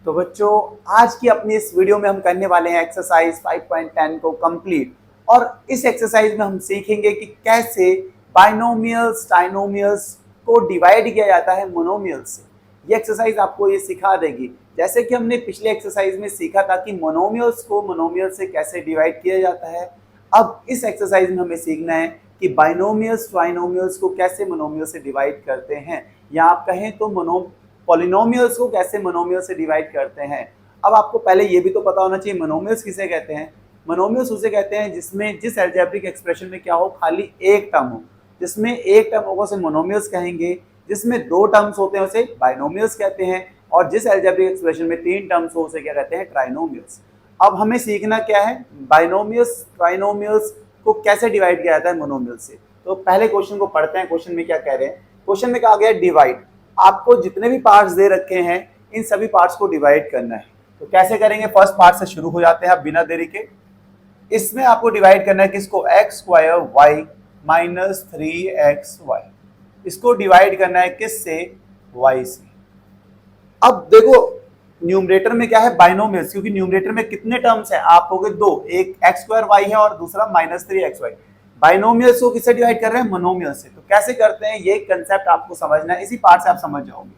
तो बच्चों, आज की अपनी इस वीडियो में हम करने वाले हैं एक्सरसाइज 5.10 को कंप्लीट। और इस एक्सरसाइज में हम सीखेंगे कि कैसे बाइनोमियल्स ट्राइनोमियल्स को डिवाइड किया जाता है मोनोमियल से। ये एक्सरसाइज आपको ये सिखा देगी। जैसे कि हमने पिछले एक्सरसाइज में सीखा था कि मोनोमियल्स को मोनोमियल से कैसे डिवाइड किया जाता है, अब इस एक्सरसाइज में हमें सीखना है कि बाइनोमियल्स ट्राइनोमियल्स को कैसे मोनोमियल से डिवाइड करते हैं, या आप कहें तो पॉलिनोमियल्स को कैसे मोनोमियल से डिवाइड करते हैं। अब आपको पहले ये भी तो पता होना चाहिए मोनोमियल्स किसे कहते हैं। मोनोमियल्स उसे कहते हैं जिसमें जिस अलजेब्रिक एक्सप्रेशन में क्या हो, खाली एक टर्म हो। जिसमें एक टर्म होगा उसे मोनोमियल्स कहेंगे, जिसमें दो टर्म्स होते हैं उसे बाइनोमियल्स कहते हैं, और जिस अलजेब्रिक एक्सप्रेशन में तीन टर्म्स हो उसे क्या कहते हैं, ट्राइनोमियल्स। अब हमें सीखना क्या है, बाइनोमियल्स ट्राइनोमियल्स को कैसे डिवाइड किया जाता है मोनोमियल से। तो पहले क्वेश्चन को पढ़ते हैं। क्वेश्चन में क्या कह रहे हैं, क्वेश्चन में कहा गया डिवाइड। आपको जितने भी पार्ट्स दे रखे हैं इन सभी पार्ट्स को डिवाइड करना है। तो कैसे करेंगे, फर्स्ट पार्ट से शुरू हो जाते हैं अब बिना देरी के। इसमें आपको डिवाइड करना है किसको, x square Y minus 3xy। इसको डिवाइड करना है किससे, y से। अब देखो न्यूमरेटर में क्या है, बाइनोमियल्स, क्योंकि न्यूमरेटर में कितने टर्म्स हैं, आप हो गए दो, एक एक्स स्क्वायर वाई है और दूसरा -3xy। बाइनोमियल्स को किससे डिवाइड कर रहे हैं, मोनोमियल से। तो कैसे करते हैं ये कंसेप्ट आपको समझना है, इसी पार्ट से आप समझ जाओगे।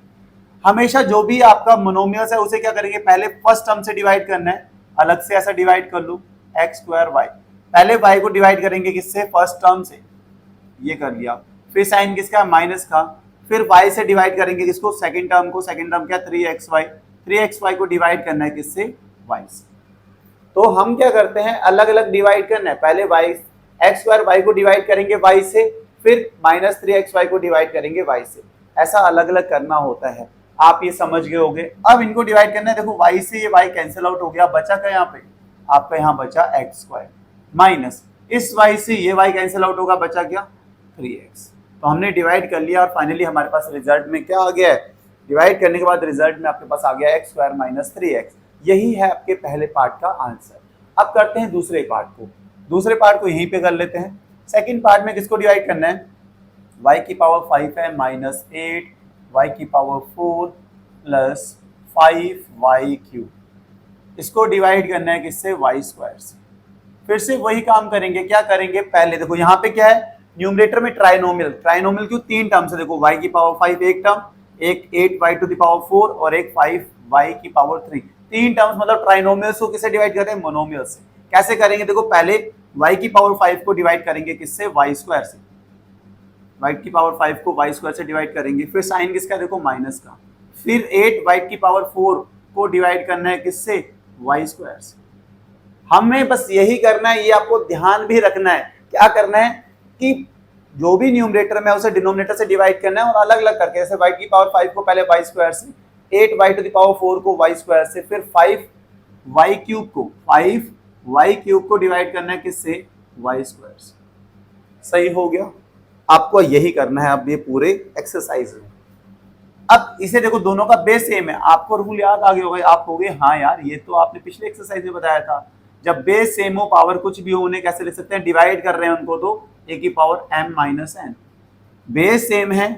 हमेशा जो भी आपका मोनोमियल्स है उसे क्या करेंगे, पहले फर्स्ट टर्म से डिवाइड करना है। अलग से ऐसा डिवाइड कर लूं, एक्स स्क्वायर वाई, पहले वाई को डिवाइड करेंगे किससे, फर्स्ट टर्म से, ये कर लिया। फिर साइन किसका, माइनस का। फिर y से डिवाइड करेंगे किसको, सेकंड टर्म को। सेकंड टर्म क्या, 3xy। 3xy को डिवाइड करना है किससे, y से। तो हम क्या करते हैं, अलग अलग डिवाइड करना है। पहले y एक्स स्क्वायर वाई को डिवाइड करेंगे y से, फिर -3xy को डिवाइड करेंगे y से। ऐसा अलग अलग करना होता है, आप ये समझ गए होंगे। अब इनको डिवाइड करना है। देखो y से ये y कैंसिल आउट हो गया, बचा क्या यहाँ पे, आपका यहाँ बचा एक्स स्क्वायर, माइनस इस y से ये y कैंसिल आउट होगा, बचा क्या 3x। तो हमने डिवाइड कर लिया और फाइनली हमारे पास रिजल्ट में क्या आ गया है, डिवाइड करने के बाद रिजल्ट में आपके पास आ गया एक्स स्क्वायर माइनस 3x। यही है आपके पहले पार्ट का आंसर। अब करते हैं दूसरे पार्ट को। दूसरे पार्ट को यहीं पे कर लेते हैं। सेकंड पार्ट में किसको डिवाइड करना है, y की पावर 5 है माइनस 8 y की पावर 4 प्लस 5y3। इसको डिवाइड करना है किससे, y स्क्वायर से। फिर से वही काम करेंगे, क्या करेंगे, पहले देखो यहाँ पे क्या है, न्यूमरेटर में ट्राइनोमियल। ट्राइनोमियल क्यों, तीन टर्म्स है। देखो y की पावर 5 एक टर्म, एक 8y टू द पावर 4 और एक 5y की पावर 3। तीन टर्म्स मतलब ट्राइनोमियल्स को किससे डिवाइड करते हैं, मोनोमियल से। कैसे करेंगे, देखो पहले y की पावर 5 को डिवाइड करेंगे किससे, y स्क्वायर से। y की पावर 5 को y स्क्वायर से डिवाइड करेंगे। फिर साइन किसका, देखो माइनस का। फिर 8y की पावर 4 को डिवाइड करना है किससे, y स्क्वायर से। हमें बस यही करना है, ये आपको ध्यान भी रखना है। क्या करना है कि जो भी न्यूमरेटर में उसे डिनोमिनेटर से डिवाइड करना है, और अलग अलग करके, जैसे y की पावर 5 को पहले y स्क्वायर से, 8y टू द पावर 4 को y स्क्वायर से, फिर 5y क्यूब को डिवाइड करना है किससे, y स्क्वायर से। सही हो गया। आपको यही करना है अब ये पूरे एक्सरसाइज में। अब इसे देखो, दोनों का बेस सेम है, आपको रूल याद आ गया होगा। आप हो गए हाँ यार, ये तो आपने पिछले एक्सरसाइज में बताया था। जब बेस सेम हो, पावर कुछ भी हो, उन्हें कैसे लिख सकते हैं, डिवाइड कर रहे हैं उनको तो a की power m minus n। Base same है,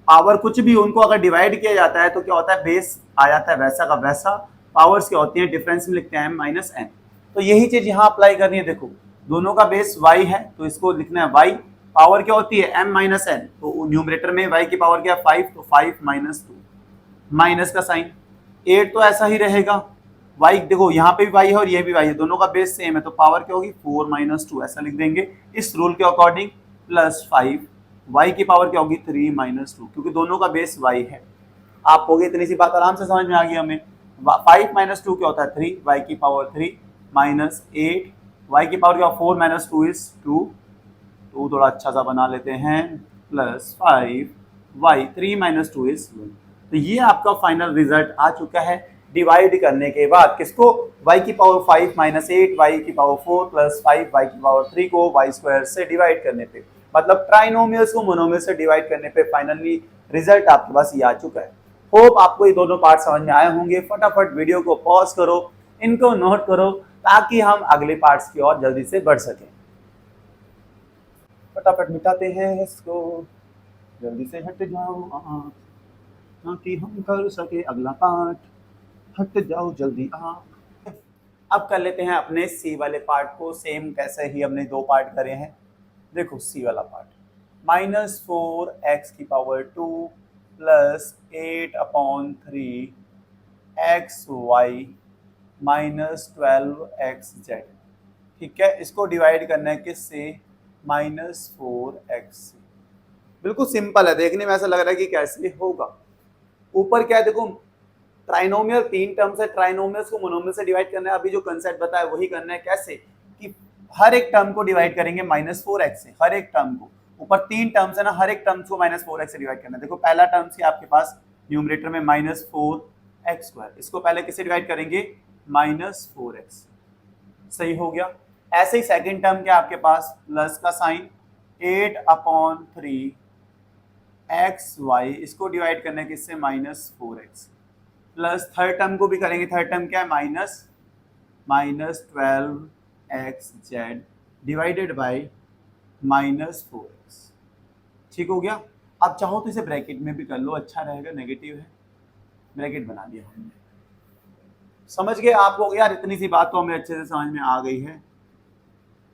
पावर कुछ भी, उनको अगर डिवाइड किया जाता है तो क्या होता है, बेस आ जाता है वैसा का वैसा। पावर्स क्या होती है, डिफरेंस में लिखते हैं m माइनस n। तो यही चीज यहाँ अप्लाई करनी है। देखो दोनों का बेस y है तो इसको लिखना है y। पावर क्या होती है, m माइनस n। तो न्यूमरेटर में y की पावर क्या है, 5, तो 5 माइनस 2, माइनस का साइन। 8 तो ऐसा ही रहेगा। y देखो यहाँ पे भी y है और ये भी y है, दोनों का बेस सेम है, तो पावर क्या होगी, 4 माइनस 2 ऐसा लिख देंगे इस रूल के अकॉर्डिंग। प्लस 5 y की पावर क्या होगी, 3 माइनस 2, क्योंकि दोनों का बेस y है। आप हो गए, इतनी सी बात आराम से समझ में आ गई हमें। 5 माइनस 2 क्या होता है, 3, y की पावर 3 माइनस 8, y की पावर क्या, 4 माइनस 2 इज 2, तो थोड़ा अच्छा सा बना लेते हैं, प्लस 5 y 3 माइनस 2 इज 1। तो ये आपका फाइनल रिजल्ट आ चुका है डिवाइड करने के बाद। किसको, y की पावर 5 माइनस 8 y की पावर 4 प्लस 5 y की पावर 3 को y स्क्वायर से डिवाइड करने पे, मतलब ट्राइनोमियल्स को मोनोमियल से डिवाइड करने पे फाइनली रिजल्ट आपके पास ये आ चुका है। होप आपको ये दोनों पार्ट समझ में आए होंगे। फटाफट वीडियो को पॉज करो, इनको नोट करो, ताकि हम अगले पार्ट्स की ओर जल्दी से बढ़ सकें। फटाफट मिटाते हैं इसको, जल्दी से हट जाओ ताकि हम कर सके अगला पार्ट। हट जाओ जल्दी। हाँ, अब कर लेते हैं अपने सी वाले पार्ट को। सेम कैसे ही हमने दो पार्ट करे हैं। देखो सी वाला part, -4x⁴ plus 8/3 xy -12xz। ठीक है, इसको डिवाइड करना है किससे? -4x से। बिल्कुल सिंपल है, देखने में ऐसा लग रहा है कि कैसे होगा। ऊपर क्या है देखो, ट्राइनोमियल तीन टर्म्स है, ट्राइनोमियल्स को मोनोमियल से डिवाइड करना है। अभी जो कंसेप्ट बताया वही करना है। कैसे कि हर एक टर्म को डिवाइड करेंगे -4x से, हर एक टर्म को। ऊपर तीन टर्म्स है ना, हर एक टर्म्स को -4x से डिवाइड करना है। देखो पहला टर्म से आपके पास न्यूमरेटर में -4x², इसको पहले किससे डिवाइड करेंगे? -4x। सही हो गया। ऐसे ही सेकंड टर्म क्या आपके पास, प्लस का साइन 8/3xy, इसको डिवाइड करना है किससे? -4x। प्लस थर्ड टर्म को भी करेंगे। थर्ड टर्म क्या है? -12xz divided by -4x। ठीक हो गया। अब चाहो तो इसे ब्रैकेट में भी कर लो, अच्छा रहेगा, नेगेटिव है, ब्रैकेट बना दिया हमने। समझ गए आप लोग? यार इतनी सी बात तो हमें अच्छे से समझ में आ गई है।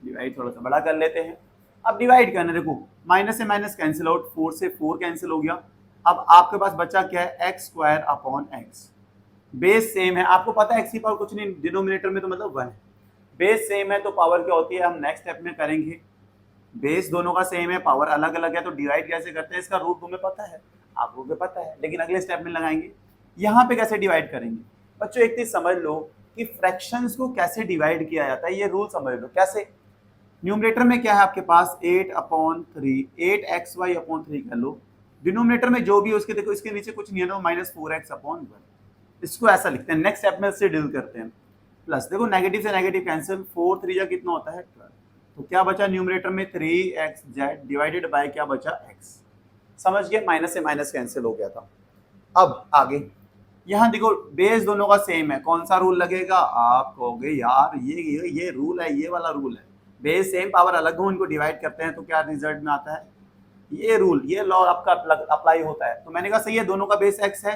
डिवाइड थोड़ा सा बड़ा कर लेते हैं। अब डिवाइड करना, देखो माइनस से माइनस कैंसिल आउट, 4 से 4 कैंसिल हो गया। अब आपके पास बचा क्या है? x²/x। बेस सेम है, आपको पता है x की पावर कुछ नहीं, डिनोमिनेटर में तो मतलब 1 है। बेस सेम है तो पावर क्या होती है? हम नेक्स्ट स्टेप में करेंगे। बेस दोनों का सेम है, पावर अलग अलग है, तो डिवाइड कैसे करते हैं? इसका रूट तुम्हें पता है, आपको भी पता है, लेकिन अगले स्टेप में लगाएंगे। यहाँ पे कैसे डिवाइड करेंगे? बच्चों एक चीज समझ लो कि फ्रैक्शंस को कैसे डिवाइड किया जाता है, ये रूल समझ लो। कैसे? न्यूमरेटर में क्या है आपके पास? 8/3, 8xy/3 कर लो। डिनोमिनेटर में जो भी उसके, देखो इसके नीचे कुछ नहीं है ना, -4x/1। इसको ऐसा लिखते हैं। नेक्स्ट स्टेप में इससे डील करते हैं। प्लस देखो नेगेटिव से नेगेटिव कैंसिल, 4 3 जा कितना होता है? 12। तो क्या बचा न्यूमरेटर में? 3xz डिवाइडेड बाय क्या बचा? x। समझ गए? माइनस से माइनस कैंसिल हो गया था। अब आगे यहाँ देखो बेस दोनों का सेम है, कौन सा रूल लगेगा? आप कहोगे यार ये रूल है, ये वाला रूल है। बेस सेम पावर अलग हो, इनको डिवाइड करते हैं तो क्या रिजल्ट में आता है? ये रूल, ये लॉ आपका अप्लाई होता है। तो मैंने कहा सही है, दोनों का बेस x है,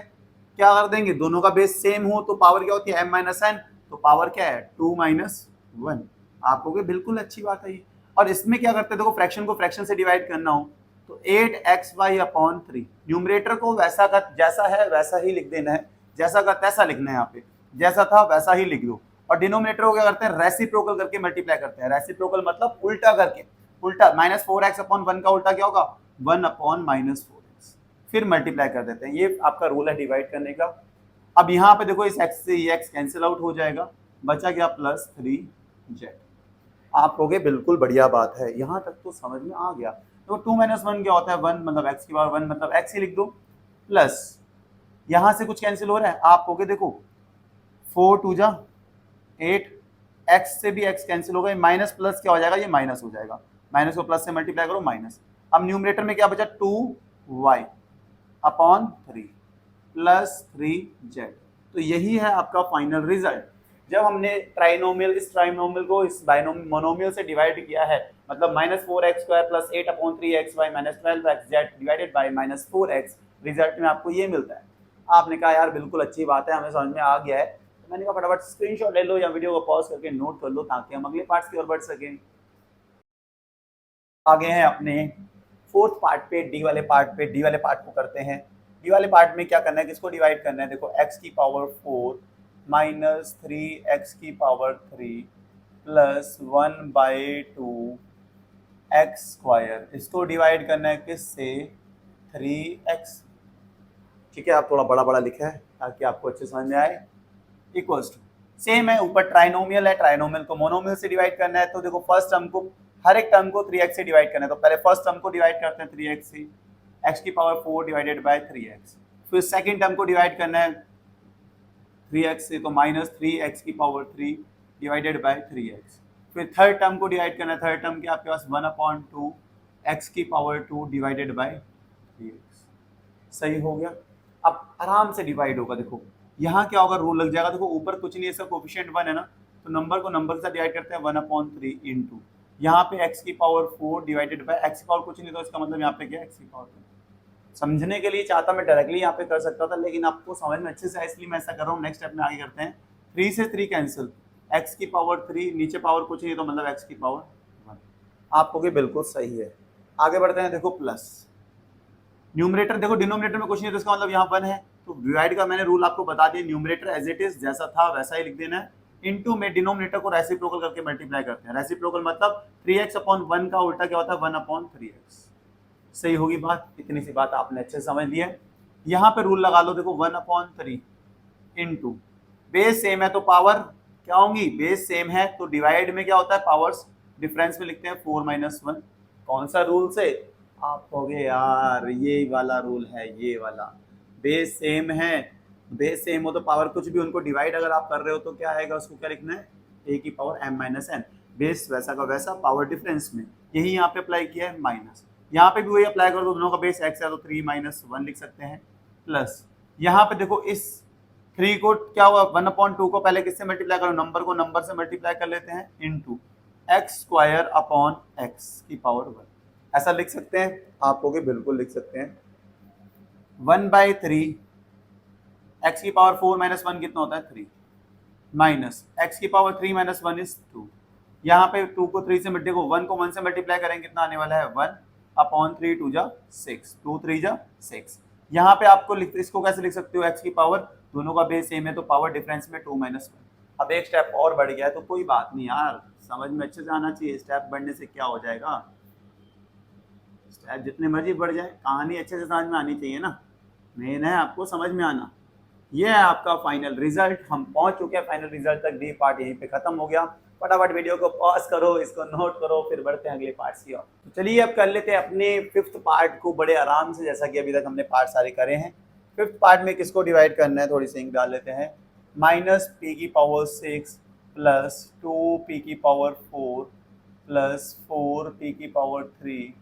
क्या कर देंगे? दोनों का बेस सेम हो तो पावर क्या होती है? m-n, तो पावर क्या है? 2 - 1। आप कहोगे बिल्कुल अच्छी बात है ये। और इसमें क्या करते हैं, देखो फ्रैक्शन को फ्रैक्शन से डिवाइड करना हो तो 8xy/3, न्यूमरेटर को वैसा का जैसा है वैसा ही लिख देना है, जैसा का तैसा लिखना है। यहाँ पे जैसा था वैसा ही लिख दो। और डिनोमिनेटर को क्या करते हैं? रेसिप्रोकल करके मल्टीप्लाई करते हैं। रेसिप्रोकल मतलब उल्टा करके। उल्टा -4x/1 का उल्टा क्या होगा? 1/-4x। फिर मल्टीप्लाई कर देते हैं। ये आपका रूल है डिवाइड करने का। अब यहाँ पे देखो इस x से ये x कैंसिल आउट हो जाएगा, बचा क्या? +3z। आप कहोगे बिल्कुल बढ़िया बात है, यहाँ तक तो समझ में आ गया। तो 2 - 1 क्या होता है? 1, मतलब x की पावर 1 मतलब x ही लिख दो। प्लस यहाँ से कुछ कैंसिल हो रहा है, आप कहोगे देखो 4 2 जा 8, x से भी x कैंसिल हो गए, माइनस प्लस क्या हो जाएगा? ये माइनस हो जाएगा। माइनस को प्लस से मल्टीप्लाई करो, माइनस। अब न्यूमरेटर में क्या बचा? 2y/3 plus 3z। तो यही है आपका फाइनल रिजल्ट। जब हमने ट्राइनोमियल, इस ट्राइनोमियल को इस मोनोमियल से डिवाइड किया है, मतलब -4x² plus 8/3xy minus 12xz divided by -4x, result में आपको ये मिलता है। आपने कहा यार बिल्कुल अच्छी बात है, हमें समझ में आ गया है। तो मैंने कहा फटाफट स्क्रीनशॉट ले लो या वीडियो को पॉज करके नोट कर लो ताकि हम अगले पार्ट्स की ओर बढ़ सकें। आगे हैं अपने फोर्थ पार्ट पे, डी वाले पार्ट पे। डी वाले पार्ट को करते हैं। डी वाले पार्ट में क्या करना है? किसको डिवाइड करना है? देखो x की power 4 minus 3x³ plus 1/2 x², इसको डिवाइड करना है किससे? 3x। ठीक है, आप थोड़ा बड़ा बड़ा लिखा है ताकि आपको अच्छे समझ में आए। इक्वल्स टू, सेम है, ऊपर ट्राइनोमियल है, ट्राइनोमियल को मोनोमियल से डिवाइड करना है। तो देखो फर्स्ट टर्म को, हर एक टर्म को 3x से डिवाइड करना है। तो पहले फर्स्ट टर्म को डिवाइड करते हैं 3x से, x की पावर 4 डिवाइडेड बाय 3x। फिर सेकंड टर्म को डिवाइड करना है 3x से, तो -3x की पावर 3 डिवाइडेड बाय 3x। फिर थर्ड टर्म को डिवाइड करना है। थर्ड टर्म के आपके पास 1/2 x की पावर 2 डिवाइडेड बाय 3x। सही हो गया। अब आराम से डिवाइड होगा। देखो यहाँ क्या होगा? रूल लग जाएगा। देखो ऊपर कुछ नहीं है, इसका कोफिशिएंट 1 है ना, तो नंबर को नंबर से डिवाइड करते हैं 1/3 इंटू, यहाँ पे x की पावर 4 डिवाइडेड बाय x की पावर कुछ नहीं, तो इसका मतलब यहाँ पे क्या है? x की पावर 2। समझने के लिए चाहता मैं डायरेक्टली यहाँ पे कर सकता था, लेकिन आपको समझ में अच्छे से है इसलिए मैं ऐसा कर रहा हूँ। नेक्स्ट स्टेप में आगे करते हैं। 3 से 3 कैंसिल, x की पावर 3, नीचे पावर कुछ नहीं तो मतलब x की पावर 1। आप कहोगे बिल्कुल सही है। आगे बढ़ते हैं, देखो प्लस न्यूमरेटर, देखो डिनोमिनेटर में कुछ नहीं तो इसका मतलब यहाँ 1 है, तो डिवाइड का मैंने रूल आपको बता दिया, न्यूमरेटर एज इट इज जैसा था वैसा ही लिख देना है, इनटू में डिनोमिनेटर को रेसिप्रोकल करके मल्टीप्लाई करते हैं। रेसिप्रोकल मतलब 3x/1 का उल्टा क्या होता है 1/3x। सही होगी बात, इतनी सी बात आपने अच्छे से समझ लिया। यहाँ पे रूल लगा लो, देखो 1/3 इंटू बेस सेम है तो पावर क्या होंगी, बेस सेम है तो डिवाइड में क्या होता है पावर्स डिफरेंस में लिखते हैं 4 - 1। कौन सा रूल से, आप कहोगे यार ये वाला रूल है, ये वाला बेस सेम है, बेस सेम हो तो पावर कुछ भी उनको डिवाइड अगर आप कर रहे हो तो क्या आएगा, उसको क्या लिखना है a की पावर m-n, बेस वैसा का वैसा पावर डिफरेंस में, यही यहाँ पे अप्लाई किया है माइनस, यहाँ पे भी वही अप्लाई करो, दोनों का बेस x है तो 3 - 1 लिख सकते हैं, प्लस यहाँ पे देखो इस 3 को क्या हुआ 1/2 को पहले किससे मल्टीप्लाई करो, नंबर को नंबर से मल्टीप्लाई कर लेते हैं, इंटू x² की पावर 1, ऐसा लिख सकते हैं। आप कहोगे बिल्कुल लिख सकते हैं। 1/3 x की पावर 4 - 1 कितना होता है 3, माइनस x की पावर 3 - 1 इज 2। यहाँ पे 2 को 3 से मल्टीप्लाई को 1 को 1 से मल्टीप्लाई करेंगे कितना आने वाला है 1/3, 2 जा 6, 2 3 जा 6। यहाँ पे आपको इसको कैसे लिख सकते हो, x की पावर दोनों का बेस सेम है तो पावर डिफरेंस में 2 - 1। अब एक स्टेप और बढ़ गया है तो कोई बात नहीं यार, समझ में अच्छे से आना चाहिए, स्टेप बढ़ने से क्या हो जाएगा, स्टेप जितने मर्जी बढ़ जाए कहानी अच्छे से समझ में आनी चाहिए ना, मेन है आपको समझ में आना। ये है आपका फाइनल रिजल्ट, हम पहुंच चुके हैं फाइनल रिजल्ट तक, डी पार्ट यहीं पे खत्म हो गया। फटाफट वीडियो को पॉज करो, इसको नोट करो, फिर बढ़ते हैं अगले पार्ट की ओर। तो चलिए अब कर लेते हैं अपने 5th पार्ट को बड़े आराम से, जैसा कि अभी तक हमने पार्ट सारे करे हैं। 5th पार्ट में किसको डिवाइड करना है, थोड़ी सी इंक डाल लेते हैं, -p की पावर 6 प्लस 2p की पावर 4 प्लस 4p की पावर 3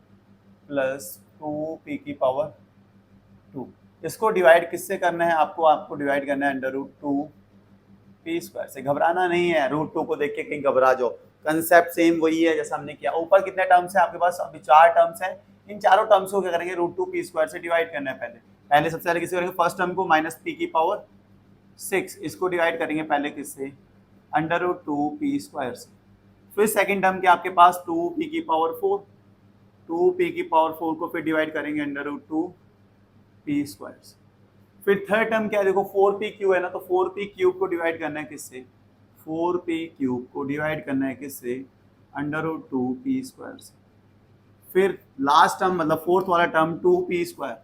प्लस 2p की पावर 2। इसको डिवाइड किससे करना है आपको, आपको डिवाइड करना है √2p² से। घबराना नहीं है, √2 को देख के कहीं घबरा जाओ, कंसेप्ट सेम वही है जैसा हमने किया। ऊपर कितने टर्म्स है आपके पास, अभी 4 टर्म्स है, इन चारों टर्म्स को क्या करेंगे √2p² से डिवाइड करना है। पहले सबसे पहले किससे करेंगे, फर्स्ट टर्म को -p की पावर 6 इसको डिवाइड करेंगे पहले किससे, √2p² से। फिर सेकंड टर्म के आपके पास 2p की पावर 4, 2p की पावर 4 को फिर डिवाइड करेंगे √2p² से। फिर थर्ड टर्म क्या है, देखो 4p³ है ना, तो 4p³ को डिवाइड करना है किससे, 4p³ को डिवाइड करना है किससे, √2p² से। फिर लास्ट टर्म मतलब फोर्थ वाला टर्म 2p²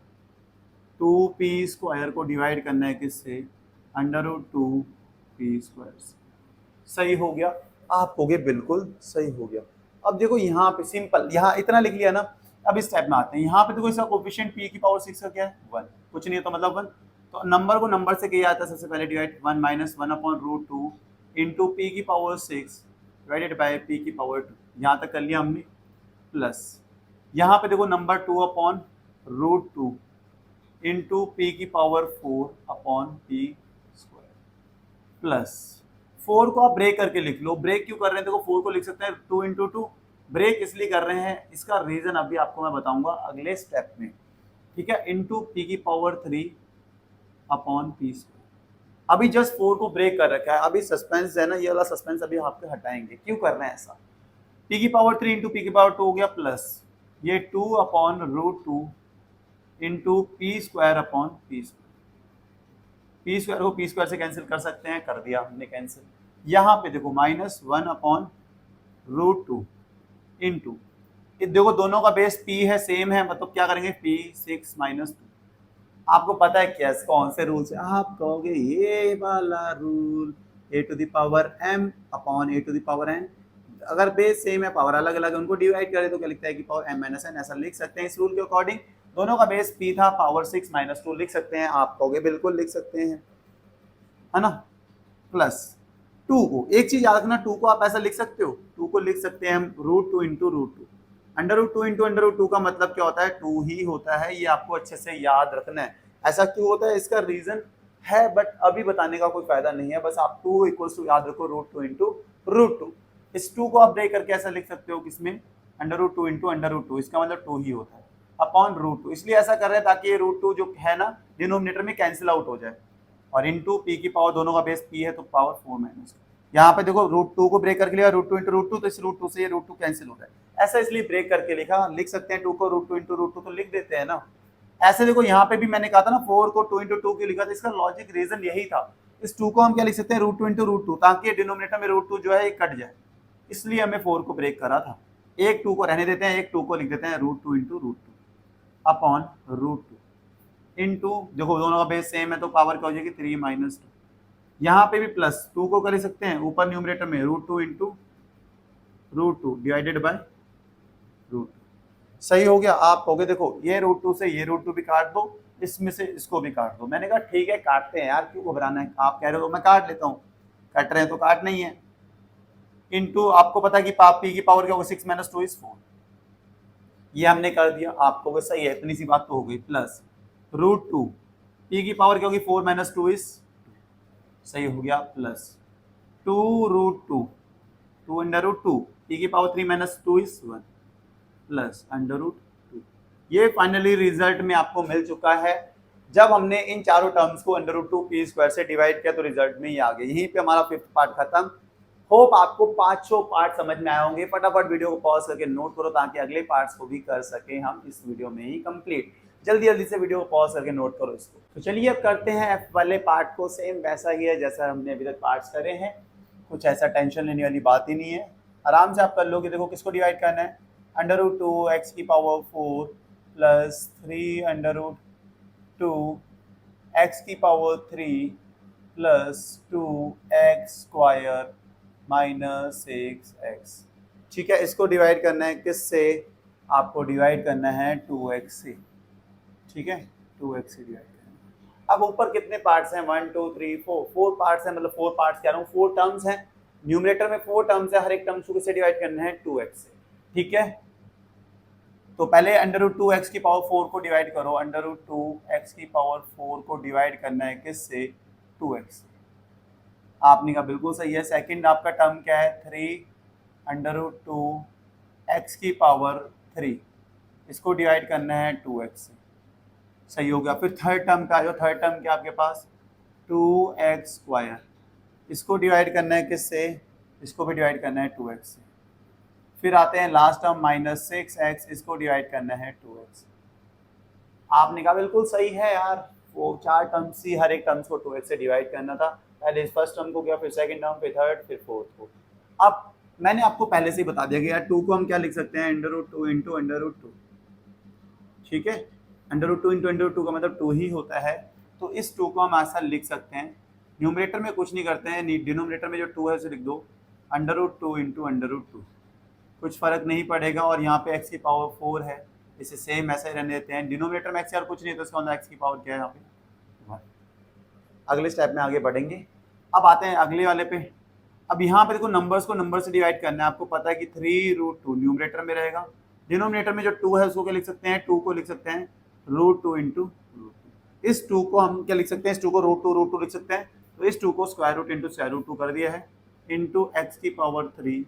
को डिवाइड करना है किससे, √2p² से। सही हो गया, आप कहोगे बिल्कुल सही हो गया। अब देखो यहाँ पे सिंपल, यहाँ इतना लिख लिया ना, अब इस स्टेप में आते हैं। यहाँ पे देखो इसका कोफिशिएंट p की पावर 6 का क्या है 1, कुछ नहीं है तो मतलब 1, तो नंबर को नंबर से किया जाता है सबसे पहले डिवाइड, 1 - 1/√2 इंटू p की पावर 6 डिवाइडेड बाय p की पावर 2, यहाँ तक कर लिया हमने, प्लस यहाँ पे देखो नंबर 2/√2 इंटू p की पावर 4/p², प्लस 4 को आप ब्रेक करके लिख लो। ब्रेक क्यों कर रहे हैं, देखो 4 को लिख सकते हैं 2 × 2, ब्रेक इसलिए कर रहे हैं, इसका रीजन अभी आपको मैं बताऊंगा अगले स्टेप में, ठीक है, इंटू p की पावर 3/p²। अभी जस्ट 4 को ब्रेक कर रखा है, अभी सस्पेंस है ना, ये वाला सस्पेंस अभी आपके हटाएंगे, क्यों कर रहे हैं ऐसा, p की पावर 3 इंटू p की पावर 2 हो गया, प्लस ये 2/√2 इंटू p² को p² से कैंसिल कर सकते हैं, कर दिया हमने कैंसिल। यहाँ पे देखो -1/√2 इंटू, देखो दोनों का बेस p है, सेम है, मतलब क्या करेंगे p6 - 2। आपको पता है क्या कौन से रूल से, आप कहोगे ये वाला रूल a⁴m/a⁴n, अगर बेस सेम है पावर अलग अलग है, उनको डिवाइड करें तो क्या लिखता है कि पावर m - n, ऐसा लिख सकते हैं। इस रूल के अकॉर्डिंग दोनों का बेस p था, पावर 6 - 2 लिख सकते हैं, आप कहोगे बिल्कुल लिख सकते हैं, है ना, प्लस 2 को, एक चीज याद रखना, 2 को आप ऐसा लिख सकते हो, 2 को लिख सकते हैं हम √2 इंटू √2, √2 इंटू √2 का मतलब क्या होता है 2 ही होता है, ये आपको अच्छे से याद रखना है। ऐसा क्यों होता है, इसका रीजन है बट अभी बताने का कोई फायदा नहीं है, बस आप 2 = याद रखो √2 इंटू √2। इस 2 को आप ब्रेक करके ऐसा लिख सकते हो किसमें, √2 इंटू √2, इसका मतलब 2 ही होता है। Upon root two. इसलिए ऐसा कर रहे हैं ताकि ये रूट टू जो है ना डिनोमिनेटर में कैंसिल आउट हो जाए, और इंटू पी की पावर, दोनों का बेस पी है तो पावर 4 माइनस। यहाँ पे देखो रूट टू को ब्रेक करके लिखा root two into root two, तो इस रूट टू से ये रूट टू कैंसिल हो जाए, ऐसा इसलिए ब्रेक करके लिखा। लिख सकते हैं टू को root two into root two तो लिख देते हैं ना। ऐसे देखो यहाँ पे भी मैंने कहा था ना 4 को 2 इंटू टू क्यों लिखा था, इसका लॉजिक रीजन यही था। इस 2 को हम क्या लिख सकते हैं root two into root two, ताकि डिनोमिनेटर में रूट टू जो है ये कट जाए, इसलिए हमें 4 को ब्रेक करा था। एक 2 को रहने देते हैं, एक 2 को लिख देते हैं root two into root two upon root two into, देखो दोनों का बेस सेम है तो पावर क्या हो जाएगी 3 माइनस 2। यहाँ पे भी प्लस 2 को कर सकते हैं ऊपर न्यूमरेटर में root two into root two divided by root. सही हो गया। आप कहोगे देखो ये रूट टू से ये रूट टू भी काट दो, इसमें से इसको भी काट दो। मैंने कहा ठीक है काटते हैं यार, क्यों घबराना है, आप कह रहे हो मैं काट लेता हूँ, कट रहे हैं तो काट नहीं है। इनटू आपको पता है कि पी की पावर क्या होगा 6 माइनस 2 इज 4, ये हमने कर दिया। आप कहोगे सही है, इतनी सी बात तो हो गई। प्लस रूट टू पी की पावर क्या होगी 4 माइनस 2 इज, सही हो गया, plus 2 root two 2 under root 2 P की power 3 minus 2 is 1 plus under root 2। ये फाइनली रिजल्ट में आपको मिल चुका है। जब हमने इन चारों टर्म्स को अंडर रूट 2 पी स्क्वायर से डिवाइड किया तो रिजल्ट में ही आ गया। यहीं पे हमारा 5th पार्ट खत्म। होप आपको 5 पार्ट समझ में आए होंगे। फटाफट वीडियो को पॉज करके नोट करो ताकि अगले पार्ट्स को भी कर सके हम इस वीडियो में ही कंप्लीट। जल्दी जल्दी से वीडियो को पॉज करके नोट करो इसको। तो चलिए अब करते हैं एफ वाले पार्ट को। सेम वैसा ही है जैसा हमने अभी तक पार्ट्स करे हैं, कुछ ऐसा टेंशन लेने वाली बात ही नहीं है, आराम से आप कर लोगे। देखो किसको डिवाइड करना है, अंडर रूट 2 एक्स की power 4 plus 3 under root 2 X की power 3 plus 2 X square minus 6x। ठीक है, इसको डिवाइड करना है किससे, आपको डिवाइड करना है 2x से। ठीक है, 2x से डिवाइड करना है। अब ऊपर कितने पार्ट्स हैं, 1 2 3 4, 4 पार्ट्स हैं, मतलब 4 पार्ट्स कह रहा हूँ, 4 टर्म्स हैं। न्यूमरेटर में 4 टर्म्स है, हर एक टर्म्स को किससे डिवाइड करना है 2x से। ठीक है, तो पहले अंडर रूट 2 एक्स की पावर 4 को डिवाइड करो। अंडर रूट 2 एक्स की पावर 4 को डिवाइड करना है किससे, 2x से। आपने कहा बिल्कुल सही है। सेकंड आपका टर्म क्या है, 3 अंडर रूट 2 एक्स की पावर 3, इसको डिवाइड करना है 2x से। सही हो गया। फिर थर्ड टर्म का जो थर्ड टर्म क्या आपके पास 2x स्क्वायर, इसको डिवाइड करना है किससे, इसको भी डिवाइड करना है 2x से। फिर आते हैं लास्ट टर्म माइनस 6x, इसको डिवाइड करना है 2x। आपने कहा बिल्कुल सही है यार, वो 4 टर्म्स ही, हर एक टर्म्स को 2x से डिवाइड करना था। पहले इस फर्स्ट टर्म को किया, फिर सेकंड टर्म, फिर थर्ड, फिर फोर्थ को। अब मैंने आपको पहले से ही बता दिया कि यार 2 को हम क्या लिख सकते हैं, under root 2 into under root 2। ठीक है, under root 2 into under root 2 का मतलब 2 ही होता है, तो इस 2 को हम ऐसा लिख सकते हैं। न्यूमरेटर में कुछ नहीं करते हैं, डिनोमिनेटर में जो 2 है उसे लिख दो under root 2 into under root 2, कुछ फर्क नहीं पड़ेगा। और यहाँ पे x की पावर 4 है, इसे सेम ऐसे रहने देते हैं। डिनोमिनेटर में x और कुछ नहीं तो इसका मतलब x की पावर क्या है यहाँ पे 1। अगले स्टेप में आगे बढ़ेंगे। अब आते हैं अगले वाले पे। अब यहाँ पे देखो नंबर्स को नंबर से डिवाइड करना है। आपको पता है कि 3 रूट 2 न्यूमरेटर में रहेगा, डिनोमिनेटर में जो 2 है उसको क्या लिख सकते हैं, 2 को लिख सकते हैं रूट 2 इंटू रूट 2। इस 2 को हम क्या लिख सकते हैं, इस 2 को रूट 2 लिख सकते हैं। तो इस 2 को square root into square root 2 कर दिया है, इंटू एक्स की पावर 3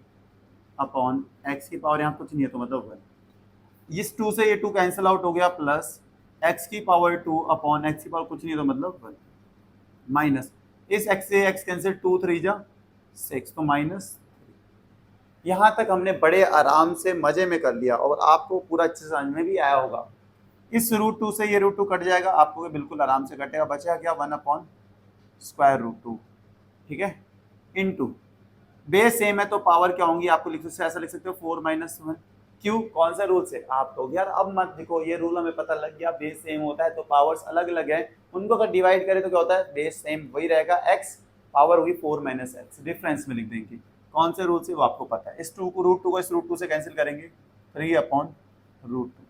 अपॉन एक्स की पावर यहाँ कुछ नहीं है तो मतलब 1। इस 2 से ये 2 कैंसिल आउट हो गया, प्लस एक्स की पावर 2 अपॉन एक्स की पावर कुछ नहीं है तो मतलब 1, माइनस इस x से x कैंसिल, 2 3 जा 6 तो माइनस 3। यहाँ तक हमने बड़े आराम से मजे में कर लिया और आपको पूरा अच्छे से समझ में भी आया होगा। इस रूट 2 से ये रूट 2 कट जाएगा, आपको बिल्कुल आराम से कटेगा। बचेगा क्या, 1 अपॉन स्क्वायर रूट 2। ठीक है, इनटू बेस सेम है तो पावर क्या होंगी, आपको लिख सकते ऐसा लिख सकते हो 4 माइनस 1। क्यों, कौन सा रूल से, आप तो यार अब मत देखो, ये रूल हमें पता लग गया, बेस सेम होता है तो पावर्स अलग अलग है, उनको अगर डिवाइड करें तो क्या होता है, बेस सेम वही रहेगा, x पावर होगी 4 माइनस एक्स, डिफरेंस में लिख देंगे। कौन से रूल से वो आपको पता है। इस 2 को रूट 2 को इस रूट 2 से कैंसिल करेंगे, 3 अपॉन रूट 2।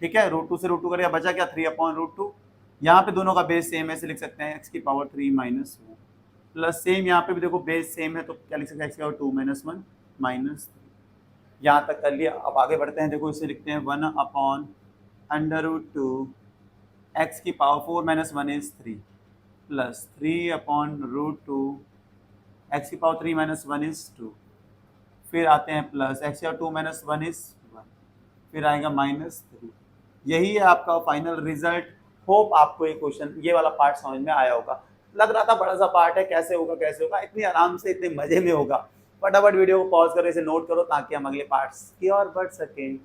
ठीक है, रूट 2 से रूट 2 करेगा, बचा क्या 3 अपॉन रूट 2। यहाँ पे दोनों का बेस सेम है, ऐसे लिख सकते हैं x की पावर 3 माइनस 1 प्लस सेम, यहाँ पे भी देखो बेस सेम है तो क्या लिख सकते हैं, x की पावर 2 माइनस 1 माइनस 3। यहाँ तक कर लिया। अब आगे बढ़ते हैं, देखो इसे लिखते हैं 1 अपॉन अंडर रूट 2 एक्स की power 4 minus 1 is 3 plus 3 upon root 2 X की पावर 3 माइनस 1 इज 2। फिर आते हैं प्लस एक्स की पावर 2 माइनस 1 इज 1, फिर आएगा माइनस 3। यही है आपका फाइनल रिजल्ट। होप आपको ये क्वेश्चन, ये वाला पार्ट समझ में आया होगा। लग रहा था बड़ा सा पार्ट है, कैसे होगा कैसे होगा, इतनी आराम से इतने मजे में होगा। फटाफट वीडियो को पॉज करो, इसे नोट करो ताकि हम अगले पार्ट्स की ओर बढ़ सकें।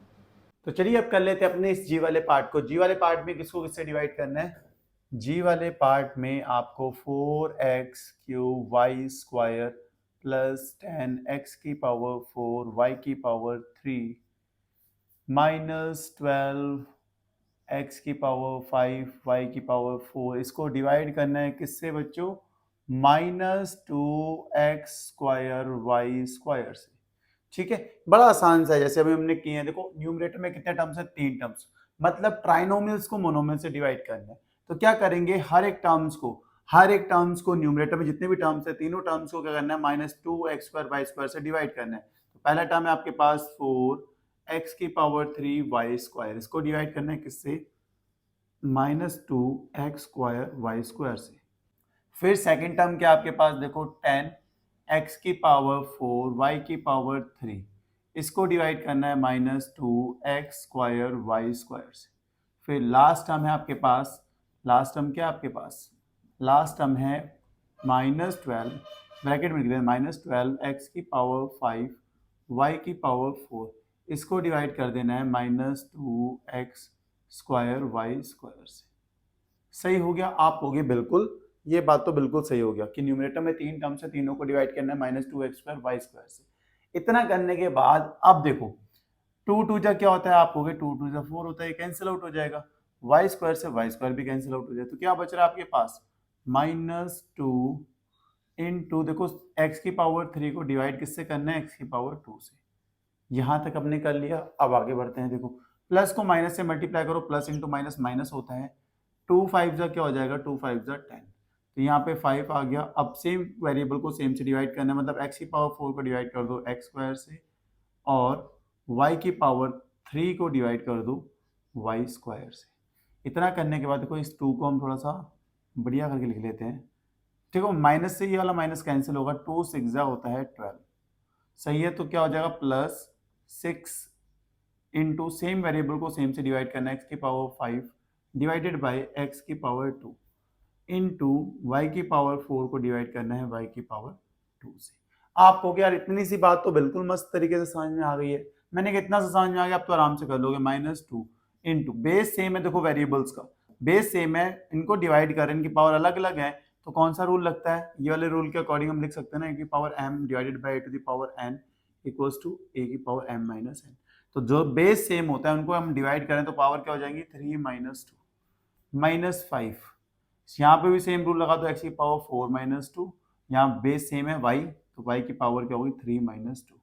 तो चलिए अब कर लेते हैं अपने इस जी वाले पार्ट को। जी वाले पार्ट में किसको किससे डिवाइड करना है? जी वाले पार्ट में आपको 4x³ y² plus 10x⁴y³ minus 12x⁵y⁴ इसको डिवाइड करना है किससे बच्चों? -2x² से। ठीक है, बड़ा आसान सा है, जैसे अभी हमने किए हैं। देखो न्यूमरेटर में कितने टर्म्स है? 3 टर्म्स, मतलब ट्राइनोमियल्स को मोनोमियल से डिवाइड करना है। तो क्या करेंगे, हर एक टर्म्स को न्यूमरेटर में जितने भी टर्म्स है, तीनों टर्म्स को क्या करना है? -2x² से डिवाइड करना है। तो पहला टर्म है आपके पास 4x⁵y², इसको डिवाइड करना है किससे? -2x² से। फिर सेकेंड टर्म क्या आपके पास? देखो 10x⁴y⁴, इसको डिवाइड करना है -2x² से। फिर लास्ट टर्म है आपके पास, लास्ट टर्म क्या है आपके पास? लास्ट टर्म है -12, ब्रैकेट में लिख दें, -12x⁵y⁴, इसको डिवाइड कर देना है -2x² से। सही हो गया? आप हो गए बिल्कुल, ये बात तो बिल्कुल सही हो गया कि न्यूमरेटर में 3 टर्म्स है, तीनों को डिवाइड करना है -2x²y² से। इतना करने के बाद अब देखो 2 जा क्या होता है? आप हो गए 2 जा 4 होता है, कैंसिल आउट हो जाएगा। y² से y² भी कैंसिल आउट हो जाए, तो क्या बच रहा है आपके पास? -2 इंटू, देखो x⁴ को डिवाइड किससे करना है? x⁴ से। यहां तक हमने कर लिया। अब आगे बढ़ते हैं। देखो प्लस को माइनस से मल्टीप्लाई करो, प्लस इंटू माइनस माइनस होता है। 2 5 जा क्या हो जाएगा? 2 5 जा 10। तो यहाँ पे 5 आ गया। अब सेम वेरिएबल को सेम से डिवाइड करना है, मतलब x⁴ को डिवाइड कर दो x² से और y⁴ को डिवाइड कर दो y² से। इतना करने के बाद देखो इस 2 को हम थोड़ा सा बढ़िया करके लिख लेते हैं। देखो माइनस से ये वाला माइनस कैंसिल होगा, 2 6 जा होता है 12। सही है, तो क्या हो जाएगा? +6 इंटू सेम वेरिएबल को सेम से डिवाइड करना है x⁵ divided by x⁵2 into y⁴ को डिवाइड करना है y⁵2 से। आपको क्या यार, इतनी सी बात तो बिल्कुल मस्त तरीके से समझ में आ गई है। मैंने कितना सा समझ में आ गया, आप तो आराम से कर लोगे। -2 इंटू बेस सेम है, देखो वेरिएबल्स का बेस सेम है, इनको डिवाइड करें, इनकी पावर अलग अलग है, तो कौन सा रूल लगता है? ये वाले रूल के अकॉर्डिंग हम लिख सकते हैं ना, a⁴m divided by a⁴n equals to a⁴m - n। तो जो बेस सेम होता है उनको हम डिवाइड करें तो पावर क्या हो जाएंगी? 3 - 2 -5। यहाँ पे भी सेम रूल लगा दो, x⁴ -2, यहाँ बेस सेम है y, तो y की पावर क्या होगी? 3 - 2।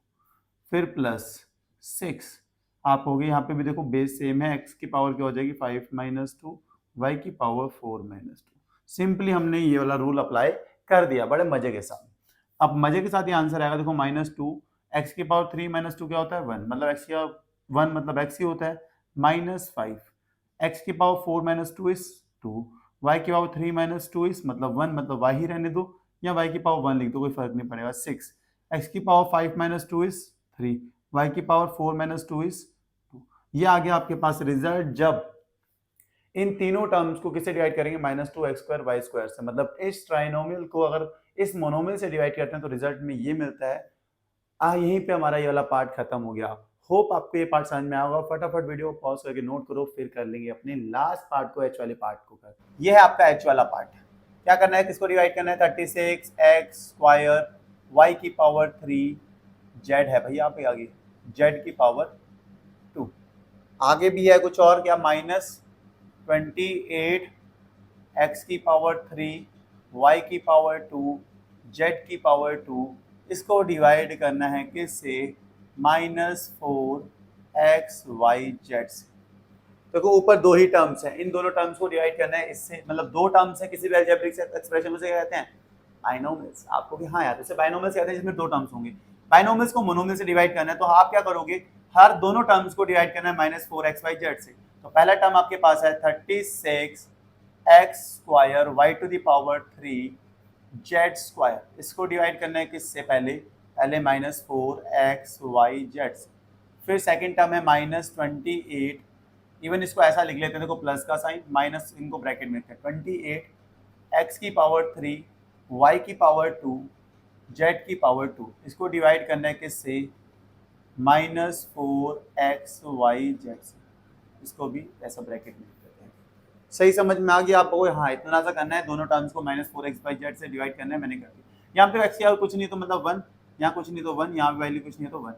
फिर +6 आप हो गए, यहाँ पे भी देखो बेस सेम है, x की पावर क्या हो जाएगी? 5 - 2, y⁴ 4 - 2। सिंपली हमने ये वाला रूल अप्लाई कर दिया बड़े मजे के साथ। अब मजे के साथ ये आंसर आएगा। देखो -2 x⁴ 3 - 2 क्या होता है? 1, मतलब x का 1 मतलब x ही होता है। -5 x⁴ - 2 इज 2, y⁴ 3 - 2 इज मतलब 1, मतलब y ही रहने दो, या y⁴ 1 लिख दो, कोई फर्क नहीं पड़ेगा। 6 x⁴ 5 - 2 इज 3, y⁴ 4 - 2 इज 2। ये आ गया आपके पास रिजल्ट। जब इन तीनों टर्म्स को किससे डिवाइड करेंगे? -2x² y² से। मतलब इस ट्राइनोमियल को अगर इस मोनोमियल से डिवाइड करते हैं तो रिजल्ट में ये मिलता है। यहीं पे हमारा ये वाला पार्ट खत्म हो गया। होप आपको ये पार्ट समझ में आया होगा। फटाफट वीडियो पॉज करके नोट करो, फिर कर लेंगे अपने लास्ट पार्ट को, एच वाले पार्ट को कर। ये है आपका एच वाला पार्ट। क्या करना है? किसको डिवाइड करना है? 36x² y⁴ 3 z है भैया, आप आगे z⁴ 2। आगे भी है कुछ और, क्या? -28 x⁴ 3 y⁴ 2 z⁴ 2। इसको डिवाइड करना है किससे? -4 xyz से। देखो ऊपर दो ही टर्म्स हैं, इन दोनों टर्म्स को डिवाइड करना है इससे, मतलब दो टर्म्स है किसी भी अलजेब्रिक एक्सप्रेशन में, से क्या कहते हैं? बाइनोमियल्स। आपको भी हाँ यार, इसे बाइनोमियल्स कहते हैं जिसमें दो टर्म्स होंगे। बाइनोमियल्स को मोनोमियल से डिवाइड करना है, तो आप क्या करोगे? हर दोनों टर्म्स को डिवाइड करना है -4 xyz से। तो पहला टर्म आपके पास है 36 x² y⁴ 3 z²। इसको डिवाइड करना है किससे? पहले -4 xyz से। फिर सेकेंड टर्म है -28 इवन इसको ऐसा लिख लेते हैं, देखो प्लस का साइन माइनस इनको ब्रैकेट में रखते हैं 28 x की पावर 3 y की पावर 2 z की पावर 2, इसको डिवाइड करना है किससे, -4xyz से, इसको भी ऐसा ब्रैकेट में लिख देते हैं। सही समझ में आ गया आपको? हाँ, इतना सा करना है, दोनों टर्म्स को -4xyz से डिवाइड करना है, मैंने कर दिया। यहाँ पे x की कुछ नहीं तो मतलब 1, यहाँ कुछ नहीं तो 1, यहाँ पे वैल्यू कुछ नहीं तो 1,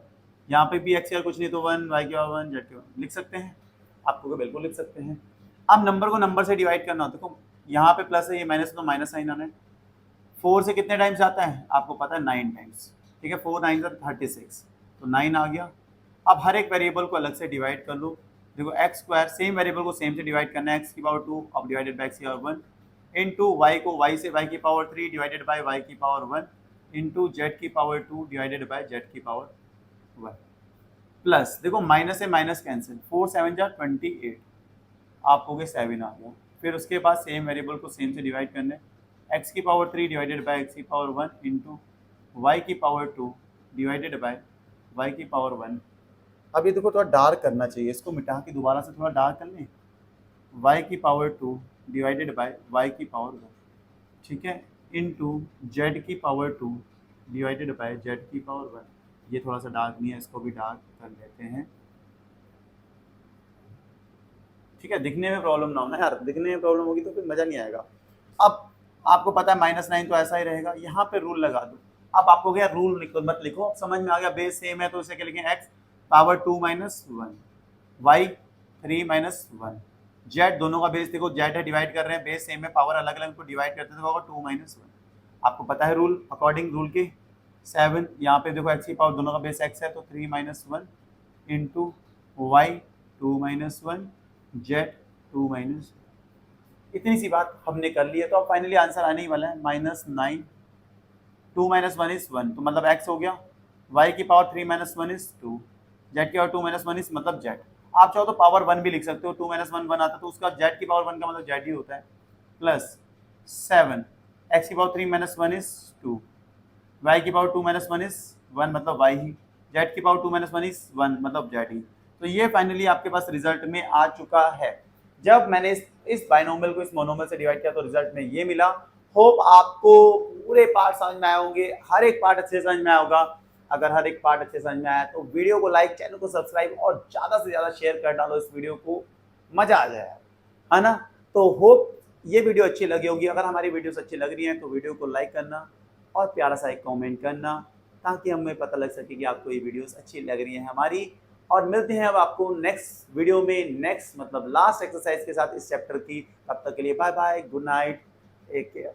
यहाँ पे भी x की कुछ नहीं तो 1, y की 1, z की 1 लिख सकते हैं, आपको बिल्कुल लिख सकते हैं। अब नंबर को नंबर से डिवाइड करना होता है, देखो यहाँ पे प्लस है, ये माइनस तो माइनस साइन आना है। 4 से कितने टाइम्स आता है आपको पता है, 9 टाइम्स, ठीक है, 4 9 36, तो 9 आ गया। अब हर एक वेरिएबल को अलग से डिवाइड कर लो, देखो एक्स स्क्वायर सेम वेरिएबल को सेम से डिवाइड करना है, एक्स की पावर 2 अब डिवाइडेड बाई एक्स की पावर 1 इंटू वाई को वाई से वाई की पावर 3 डिवाइडेड बाई वाई की पावर 1 इंटू जेड की पावर 2 डिवाइडेड बाई जेड की पावर 1 प्लस, देखो माइनस से माइनस कैंसिल, 4 7 जा 28, आप हो गए 7 आ गया। फिर उसके बाद सेम वेरिएबल को सेम से डिवाइड करना है, एक्स की पावर 3 डिवाइडेड बाई एक्स की पावर 1 इंटू वाई की पावर 2 डिवाइडेड बाई वाई की पावर 1। अब ये देखो थोड़ा डार्क करना चाहिए, इसको मिटा के दोबारा से थोड़ा डार्क कर लें, y की पावर 2 डिवाइडेड बाय y की पावर 1, ठीक है, इनटू z की पावर 2 डिवाइडेड बाय z की पावर 1। ये थोड़ा सा डार्क नहीं है, इसको भी डार्क कर लेते हैं, ठीक है, दिखने में प्रॉब्लम ना हो ना यार, दिखने में प्रॉब्लम होगी तो फिर मजा नहीं आएगा। अब आपको पता है -9 तो ऐसा ही रहेगा, यहाँ पे रूल लगा दो। अब आपको क्या रूल मत लिखो, अब समझ में आ गया, बेस सेम है तो इसे क्या लिखें, x पावर 2 - 1 y 3 - 1 z, दोनों का बेस देखो z है, डिवाइड कर रहे हैं, बेस सेम है, पावर अलग अलग को डिवाइड करते हैं तो होगा 2 - 1। आपको पता है रूल, अकॉर्डिंग रूल के 7, यहाँ पे देखो x की पावर दोनों का बेस x है तो 3 - 1 इंटू y 2 - 1 z 2 - 1। इतनी सी बात हमने कर ली है, तो अब फाइनली आंसर आने ही वाला है -9, 2 - 1 इज 1, तो मतलब x हो गया, y की पावर 3 - 1 इज 2, z की पावर 2 - 1 इज मतलब z। आप चाहो तो पावर 1 भी लिख सकते हो, 2 - 1 1 आता तो उसका z की पावर 1 का मतलब z ही होता है, प्लस 7 x की पावर 3 - 1 इज 2, y की पावर 2 - 1 इज 1 मतलब y ही, z की पावर 2 - 1 इज 1 मतलब z ही। तो ये फाइनली आपके पास रिजल्ट में आ चुका है। जब मैंने इस बाइनोमियल को इस मोनोमियल से डिवाइड किया तो रिजल्ट में ये मिला। होप आपको पूरे पार्ट समझ में आए होंगे, हर एक पार्ट अच्छे से समझ में आया होगा। अगर हर एक पार्ट अच्छे समझ में आया तो वीडियो को लाइक, चैनल को सब्सक्राइब और ज़्यादा से ज़्यादा शेयर कर डालो इस वीडियो को, मज़ा आ जाए, है ना। तो होप ये वीडियो अच्छी लगी होगी। अगर हमारी वीडियोस अच्छी लग रही हैं तो वीडियो को लाइक करना और प्यारा सा एक कमेंट करना, ताकि हमें पता लग सके कि आपको ये वीडियोस अच्छी लग रही हैं हमारी। और मिलते हैं अब आपको नेक्स्ट वीडियो में, नेक्स्ट मतलब लास्ट एक्सरसाइज के साथ इस चैप्टर की। तब तक के लिए bye bye, good night, take care.